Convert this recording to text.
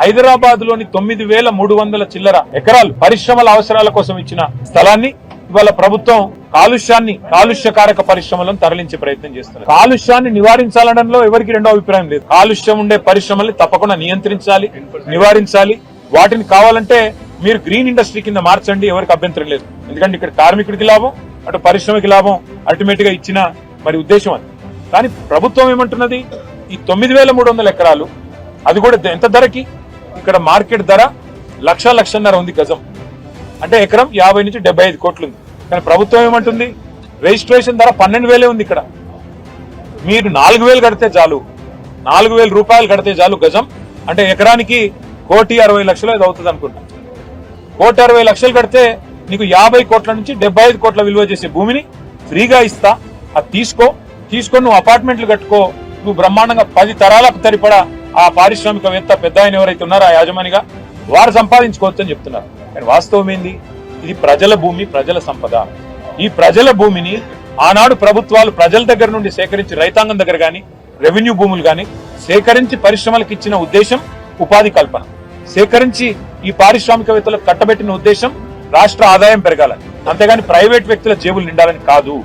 హైదరాబాద్ లోని 9,300 చిల్లర ఎకరాలు పరిశ్రమల అవసరాల కోసం ఇచ్చిన స్థలాన్ని ఇవాళ ప్రభుత్వం కాలుష్యకారక పరిశ్రమలను తరలించే ప్రయత్నం చేస్తున్నారు. కాలుష్యాన్ని నివారించాలనడంలో ఎవరికి రెండో అభిప్రాయం లేదు. కాలుష్యం ఉండే పరిశ్రమల్ని తప్పకుండా నియంత్రించాలి, నివారించాలి. వాటిని కావాలంటే మీరు గ్రీన్ ఇండస్ట్రీ కింద మార్చండి, ఎవరికి అభ్యంతరం లేదు. ఎందుకంటే ఇక్కడ కార్మికుడికి లాభం, అటు పరిశ్రమకి లాభం అల్టిమేట్ గా ఇచ్చిన మరి ఉద్దేశం అది. కానీ ప్రభుత్వం ఏమంటున్నది, ఈ 9,300 ఎకరాలు అది కూడా ఎంత ధరకి, ఇక్కడ మార్కెట్ ధర 1,00,00,000 ఉంది గజం, అంటే ఎకరం 50 నుంచి 75 కోట్లు ఉంది. కానీ ప్రభుత్వం ఏమంటుంది, రిజిస్ట్రేషన్ ధర 12,000 ఉంది. ఇక్కడ మీరు 4,000 కడితే చాలు, 4,000 రూపాయలు కడితే చాలు గజం, అంటే ఎకరానికి 1,60,00,000 ఇది అవుతుంది అనుకుంటా. 1,60,00,000 కడితే నీకు 50 కోట్ల నుంచి 75 కోట్ల విలువ చేసే భూమిని ఫ్రీగా ఇస్తా, అది తీసుకొని నువ్వు అపార్ట్మెంట్లు కట్టుకో, నువ్వు బ్రహ్మాండంగా 10 తరాలకు సరిపడా ఆ పారిశ్రామికవేత్త పెద్ద ఆయన ఎవరైతే ఉన్నారో ఆ యాజమానిగా వారు సంపాదించుకోవచ్చు అని చెప్తున్నారు. కానీ వాస్తవం ఏంది, ఇది ప్రజల భూమి, ప్రజల సంపద. ఈ ప్రజల భూమిని ఆనాడు ప్రభుత్వాలు ప్రజల దగ్గర నుండి సేకరించి, రైతాంగం దగ్గర గాని రెవెన్యూ భూములు గాని సేకరించి పరిశ్రమలకు ఇచ్చిన ఉద్దేశం ఉపాధి కల్పన, సేకరించి ఈ పారిశ్రామికవేత్తలకు కట్టబెట్టిన ఉద్దేశం రాష్ట్ర ఆదాయం పెరగాలని, అంతేగాని ప్రైవేట్ వ్యక్తుల జేబులు నిండాలని కాదు.